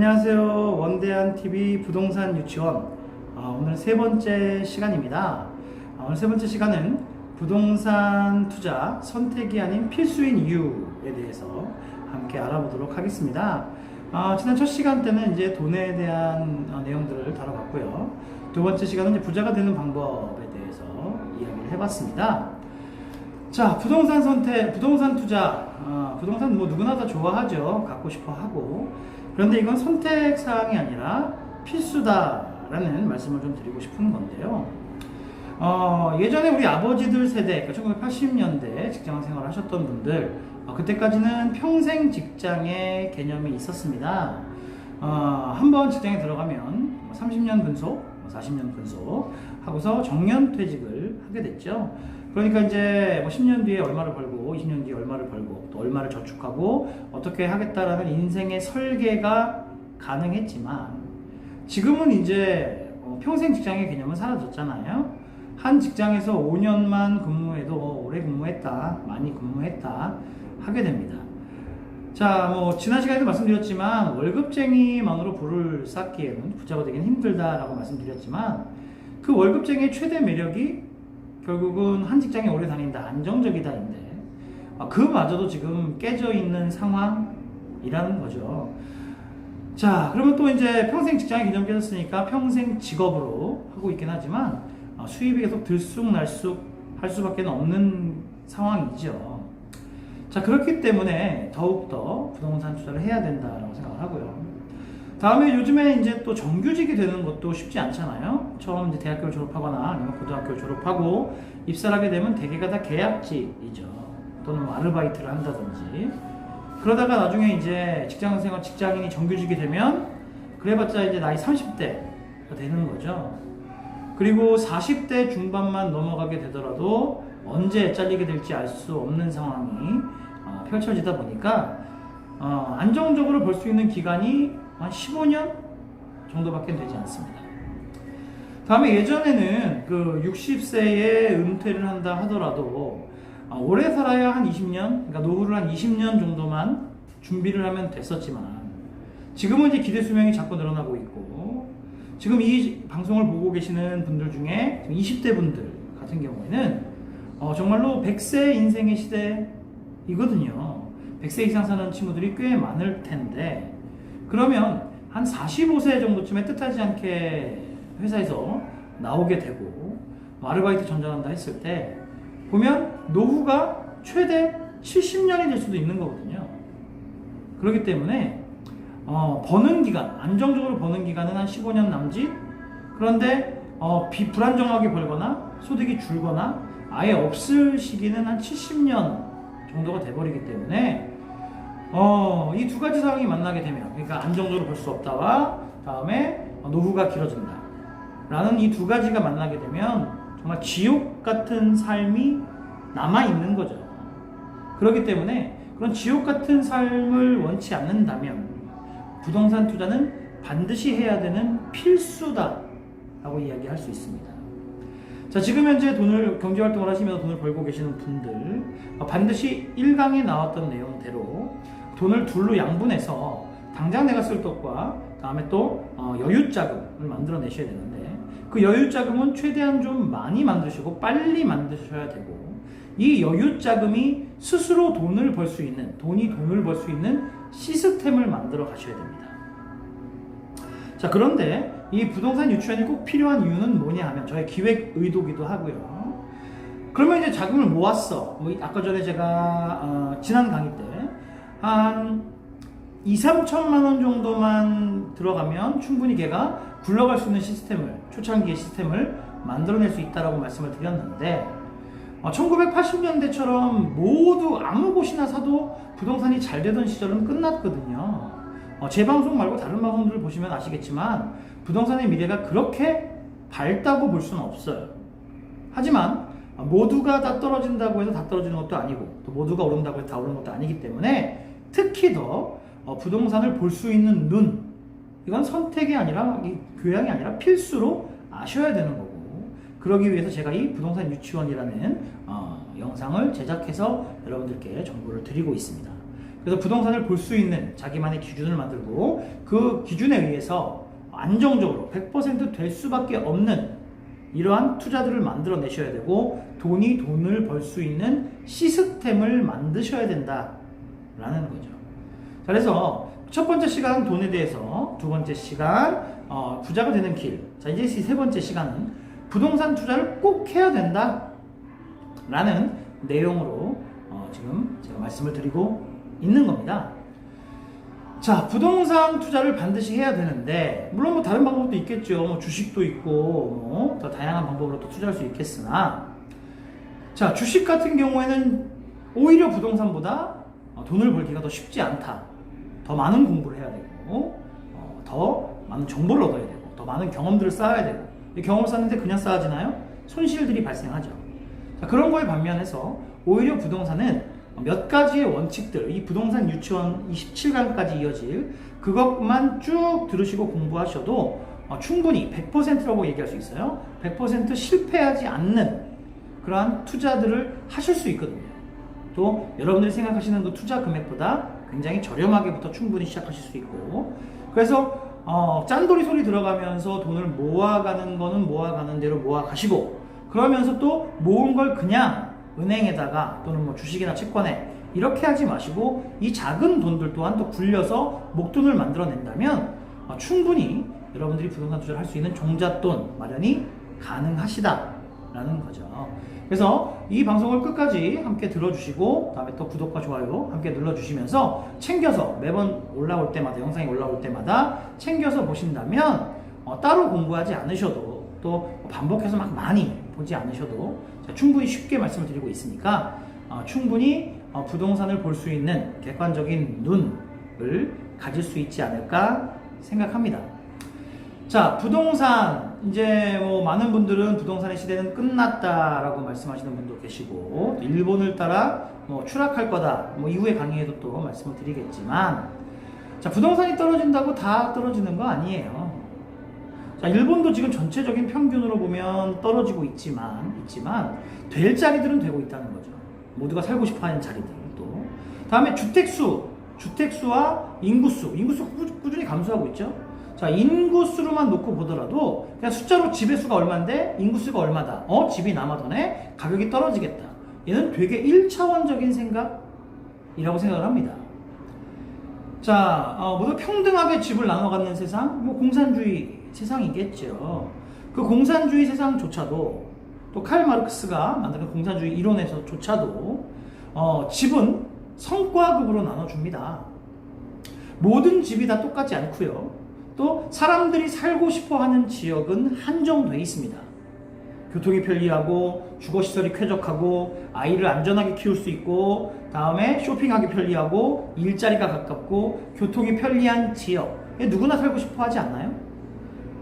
안녕하세요. 원대한TV 부동산 유치원 오늘 세 번째 시간입니다. 오늘 세 번째 시간은 부동산 투자 선택이 아닌 필수인 이유에 대해서 함께 알아보도록 하겠습니다. 지난 첫 시간 때는 이제 돈에 대한 내용들을 다뤄봤고요. 두 번째 시간은 이제 부자가 되는 방법에 대해서 이야기를 해봤습니다. 자, 부동산 선택, 부동산 투자, 부동산 뭐 누구나 다 좋아하죠. 갖고 싶어 하고. 그런데 이건 선택사항이 아니라 필수다라는 말씀을 좀 드리고 싶은 건데요. 예전에 우리 아버지들 세대, 그러니까 1980년대 직장 생활 하셨던 분들, 그때까지는 평생 직장의 개념이 있었습니다. 한번 직장에 들어가면 30년 근속, 40년 근속 하고서 정년퇴직을 하게 됐죠. 그러니까 이제 10년 뒤에 얼마를 벌고 20년 뒤에 얼마를 벌고 또 얼마를 저축하고 어떻게 하겠다라는 인생의 설계가 가능했지만 지금은 이제 평생 직장의 개념은 사라졌잖아요. 한 직장에서 5년만 근무해도 오래 근무했다, 많이 근무했다 하게 됩니다. 자, 지난 시간에도 말씀드렸지만 월급쟁이만으로 부를 쌓기에는 부자가 되기는 힘들다라고 말씀드렸지만 그 월급쟁이의 최대 매력이 결국은 한 직장에 오래 다닌다, 안정적이다인데 그마저도 지금 깨져 있는 상황이라는 거죠. 자, 그러면 또 이제 평생 직장의 개념이 깨졌으니까 평생 직업으로 하고 있긴 하지만 수입이 계속 들쑥날쑥 할 수밖에 없는 상황이죠. 자, 그렇기 때문에 더욱더 부동산 투자를 해야 된다라고 생각을 하고요. 다음에 요즘에 이제 또 정규직이 되는 것도 쉽지 않잖아요. 처음 이제 대학교를 졸업하거나 아니면 고등학교를 졸업하고 입사를 하게 되면 대개가 다 계약직이죠. 또는 아르바이트를 한다든지. 그러다가 나중에 이제 직장인이 정규직이 되면 그래봤자 이제 나이 30대가 되는 거죠. 그리고 40대 중반만 넘어가게 되더라도 언제 잘리게 될지 알 수 없는 상황이 펼쳐지다 보니까 안정적으로 벌 수 있는 기간이 한 15년 정도밖에 되지 않습니다. 다음에 예전에는 그 60세에 은퇴를 한다 하더라도 오래 살아야 한 20년, 그러니까 노후를 한 20년 정도만 준비를 하면 됐었지만 지금은 이제 기대 수명이 자꾸 늘어나고 있고 지금 이 방송을 보고 계시는 분들 중에 20대 분들 같은 경우에는 정말로 100세 인생의 시대이거든요. 100세 이상 사는 친구들이 꽤 많을 텐데 그러면 한 45세 정도쯤에 뜻하지 않게 회사에서 나오게 되고 아르바이트 전전한다 했을 때 보면 노후가 최대 70년이 될 수도 있는 거거든요. 그렇기 때문에 버는 기간, 안정적으로 버는 기간은 한 15년 남짓. 그런데 불안정하게 벌거나 소득이 줄거나 아예 없을 시기는 한 70년 정도가 돼버리기 때문에 이 두 가지 상황이 만나게 되면, 그러니까 안정적으로 벌 수 없다와 다음에 노후가 길어진다 라는 이 두 가지가 만나게 되면 정말 지옥 같은 삶이 남아있는 거죠. 그렇기 때문에 그런 지옥 같은 삶을 원치 않는다면 부동산 투자는 반드시 해야 되는 필수다 라고 이야기할 수 있습니다. 자, 지금 현재 경제활동을 하시면서 돈을 벌고 계시는 분들 반드시 1강에 나왔던 내용대로 돈을 둘로 양분해서 당장 내가 쓸 것과 다음에 또 여유자금을 만들어 내셔야 되는데 그 여유자금은 최대한 좀 많이 만드시고 빨리 만드셔야 되고 이 여유자금이 스스로 돈을 벌 수 있는, 돈이 돈을 벌 수 있는 시스템을 만들어 가셔야 됩니다. 자, 그런데 이 부동산 유치원이 꼭 필요한 이유는 뭐냐 하면 저의 기획 의도기도 하고요. 그러면 이제 자금을 모았어. 아까 전에 제가 지난 강의 때 한 2~3천만 원 정도만 들어가면 충분히 걔가 굴러갈 수 있는 시스템을, 초창기의 시스템을 만들어낼 수 있다라고 말씀을 드렸는데 1980년대처럼 모두 아무 곳이나 사도 부동산이 잘 되던 시절은 끝났거든요. 제 방송 말고 다른 방송들을 보시면 아시겠지만 부동산의 미래가 그렇게 밝다고 볼 수는 없어요. 하지만 모두가 다 떨어진다고 해서 다 떨어지는 것도 아니고 또 모두가 오른다고 해서 다 오르는 것도 아니기 때문에 특히 더 부동산을 볼 수 있는 눈, 이건 선택이 아니라 교양이 아니라 필수로 아셔야 되는 거고 그러기 위해서 제가 이 부동산 유치원이라는 영상을 제작해서 여러분들께 정보를 드리고 있습니다. 그래서 부동산을 볼 수 있는 자기만의 기준을 만들고 그 기준에 의해서 안정적으로 100% 될 수밖에 없는 이러한 투자들을 만들어내셔야 되고 돈을 벌 수 있는 시스템을 만드셔야 된다라는 거죠. 자, 그래서 첫 번째 시간은 돈에 대해서, 두 번째 시간 부자가 되는 길. 자, 이제 세 번째 시간은 부동산 투자를 꼭 해야 된다라는 내용으로 지금 제가 말씀을 드리고 있는 겁니다. 자, 부동산 투자를 반드시 해야 되는데 물론 뭐 다른 방법도 있겠죠. 뭐 주식도 있고 더 다양한 방법으로 또 투자할 수 있겠으나, 자, 주식 같은 경우에는 오히려 부동산보다 돈을 벌기가 더 쉽지 않다. 더 많은 공부를 해야 되고 더 많은 정보를 얻어야 되고 더 많은 경험들을 쌓아야 되고, 이 경험을 쌓는데 그냥 쌓아지나요? 손실들이 발생하죠. 자, 그런 거에 반면해서 오히려 부동산은 몇 가지의 원칙들, 이 부동산 유치원 27강까지 이어질 그것만 쭉 들으시고 공부하셔도 충분히 100%라고 얘기할 수 있어요. 100% 실패하지 않는 그러한 투자들을 하실 수 있거든요. 또 여러분들이 생각하시는 그 투자 금액보다 굉장히 저렴하게부터 충분히 시작하실 수 있고, 그래서 짠돌이 소리 들어가면서 돈을 모아가는 거는 모아가는 대로 모아가시고, 그러면서 또 모은 걸 그냥 은행에다가 또는 뭐 주식이나 채권에 이렇게 하지 마시고 이 작은 돈들 또한 또 굴려서 목돈을 만들어낸다면 충분히 여러분들이 부동산 투자를 할 수 있는 종잣돈 마련이 가능하시다라는 거죠. 그래서 이 방송을 끝까지 함께 들어주시고 다음에 또 구독과 좋아요 함께 눌러주시면서 챙겨서 매번 올라올 때마다, 영상이 올라올 때마다 챙겨서 보신다면 따로 공부하지 않으셔도 또 반복해서 막 많이 보지 않으셔도 충분히 쉽게 말씀을 드리고 있으니까 충분히 부동산을 볼 수 있는 객관적인 눈을 가질 수 있지 않을까 생각합니다. 자, 부동산, 이제 뭐 많은 분들은 부동산의 시대는 끝났다라고 말씀하시는 분도 계시고, 일본을 따라 뭐 추락할 거다, 뭐 이후의 강의에도 또 말씀을 드리겠지만, 자, 부동산이 떨어진다고 다 떨어지는 거 아니에요. 자, 일본도 지금 전체적인 평균으로 보면 떨어지고 있지만 될 자리들은 되고 있다는 거죠. 모두가 살고 싶어하는 자리들. 또 다음에 주택수와 인구수가 꾸준히 감소하고 있죠. 자, 인구수로만 놓고 보더라도 그냥 숫자로 집의 수가 얼마인데 인구수가 얼마다. 집이 남아도네 가격이 떨어지겠다. 얘는 되게 1차원적인 생각이라고 생각을 합니다. 자, 모두 평등하게 집을 나눠 갖는 세상, 뭐 공산주의 세상이겠죠. 그 공산주의 세상조차도 또 칼 마르크스가 만든 공산주의 이론에서조차도 집은 성과급으로 나눠줍니다. 모든 집이 다 똑같지 않고요. 또 사람들이 살고 싶어하는 지역은 한정되어 있습니다. 교통이 편리하고 주거시설이 쾌적하고 아이를 안전하게 키울 수 있고, 다음에 쇼핑하기 편리하고 일자리가 가깝고 교통이 편리한 지역, 누구나 살고 싶어 하지 않나요?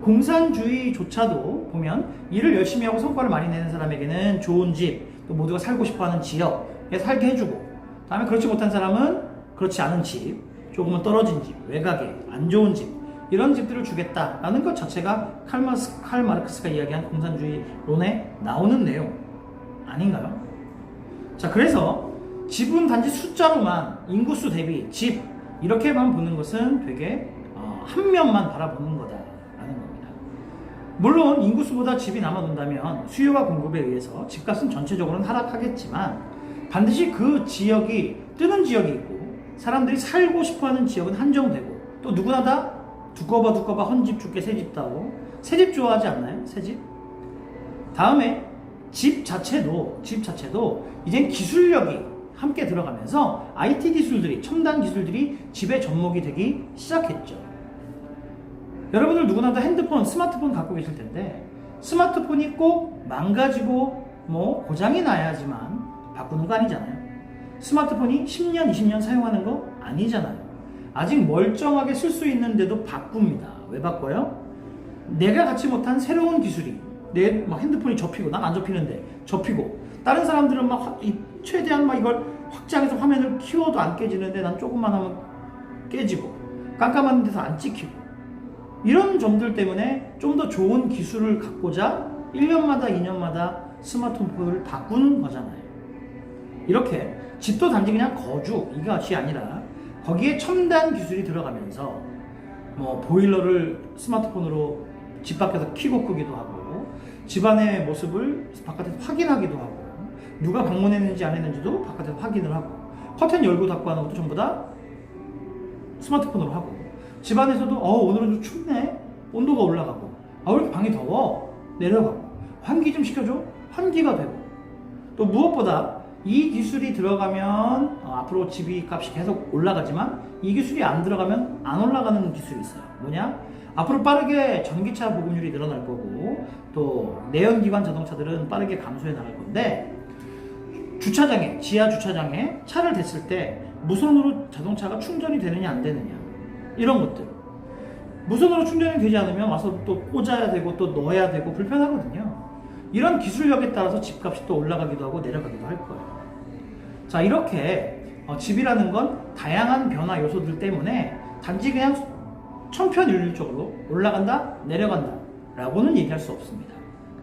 공산주의조차도 보면 일을 열심히 하고 성과를 많이 내는 사람에게는 좋은 집, 또 모두가 살고 싶어하는 지역에 살게 해주고, 다음에 그렇지 못한 사람은 그렇지 않은 집, 조금은 떨어진 집, 외곽에 안 좋은 집, 이런 집들을 주겠다라는 것 자체가 칼 마르크스가 이야기한 공산주의론에 나오는 내용 아닌가요? 자, 그래서 집은 단지 숫자로만, 인구수 대비 집 이렇게만 보는 것은 되게 한 면만 바라보는 거다라는 겁니다. 물론 인구수보다 집이 남아돈다면 수요와 공급에 의해서 집값은 전체적으로는 하락하겠지만 반드시 그 지역이 뜨는 지역이 있고 사람들이 살고 싶어하는 지역은 한정되고, 또 누구나 다 두꺼봐 헌집 줄게 새집다고 새집 좋아하지 않나요? 새집? 다음에 집 자체도 이젠 기술력이 함께 들어가면서 IT 기술들이, 첨단 기술들이 집의 접목이 되기 시작했죠. 여러분들 누구나 다 핸드폰, 스마트폰 갖고 계실 텐데 스마트폰이 꼭 망가지고 뭐 고장이 나야지만 바꾸는 거 아니잖아요. 스마트폰이 10년, 20년 사용하는 거 아니잖아요. 아직 멀쩡하게 쓸 수 있는데도 바꿉니다. 왜 바꿔요? 내가 갖지 못한 새로운 기술이, 내 핸드폰이 접히고, 난 안 접히는데 접히고, 다른 사람들은 최대한 이걸 확장해서 화면을 키워도 안 깨지는데 난 조금만 하면 깨지고, 깜깜한 데서 안 찍히고, 이런 점들 때문에 좀 더 좋은 기술을 갖고자 1년마다 2년마다 스마트폰을 바꾸는 거잖아요. 이렇게 집도 단지 그냥 거주, 이것이 아니라 거기에 첨단 기술이 들어가면서 뭐 보일러를 스마트폰으로 집 밖에서 켜고 끄기도 하고 집안의 모습을 바깥에서 확인하기도 하고 누가 방문했는지 안 했는지도 바깥에서 확인을 하고 커튼 열고 닫고 하는 것도 전부 다 스마트폰으로 하고 집안에서도 오늘은 좀 춥네 온도가 올라가고 왜 이렇게 방이 더워 내려가고 환기 좀 시켜줘 환기가 되고 또 무엇보다 이 기술이 들어가면 앞으로 집이 값이 계속 올라가지만 이 기술이 안 들어가면 안 올라가는 기술이 있어요. 뭐냐? 앞으로 빠르게 전기차 보급률이 늘어날 거고 또 내연기관 자동차들은 빠르게 감소해 나갈 건데 주차장에 지하 주차장에 차를 댔을 때 무선으로 자동차가 충전이 되느냐 안 되느냐 이런 것들 무선으로 충전이 되지 않으면 와서 또 꽂아야 되고 또 넣어야 되고 불편하거든요. 이런 기술력에 따라서 집값이 또 올라가기도 하고 내려가기도 할 거예요. 자, 이렇게 집이라는 건 다양한 변화 요소들 때문에 단지 그냥 천편일률적으로 올라간다 내려간다 라고는 얘기할 수 없습니다.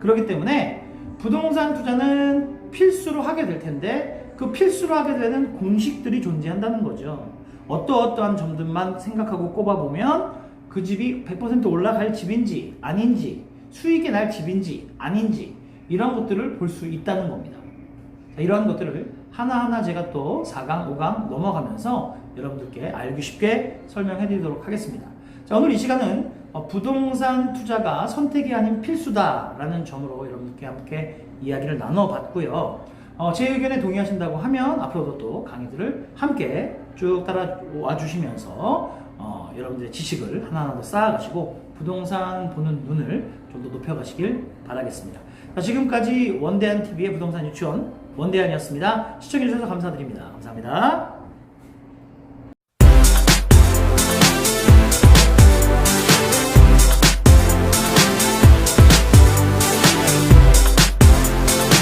그렇기 때문에 부동산 투자는 필수로 하게 될 텐데 그 필수로 하게 되는 공식들이 존재한다는 거죠. 어떠한 점들만 생각하고 꼽아보면 그 집이 100% 올라갈 집인지 아닌지 수익이 날 집인지 아닌지 이런 것들을 볼 수 있다는 겁니다. 자, 이러한 것들을 하나하나 제가 또 4강, 5강 넘어가면서 여러분들께 알기 쉽게 설명해 드리도록 하겠습니다. 자, 오늘 이 시간은 부동산 투자가 선택이 아닌 필수다라는 점으로 여러분들께 함께 이야기를 나눠봤고요. 제 의견에 동의하신다고 하면 앞으로도 또 강의들을 함께 쭉 따라와 주시면서 여러분들의 지식을 하나하나 더 쌓아가시고 부동산 보는 눈을 좀 더 높여가시길 바라겠습니다. 자, 지금까지 원대한TV의 부동산 유치원 원대한이었습니다. 시청해주셔서 감사드립니다. 감사합니다.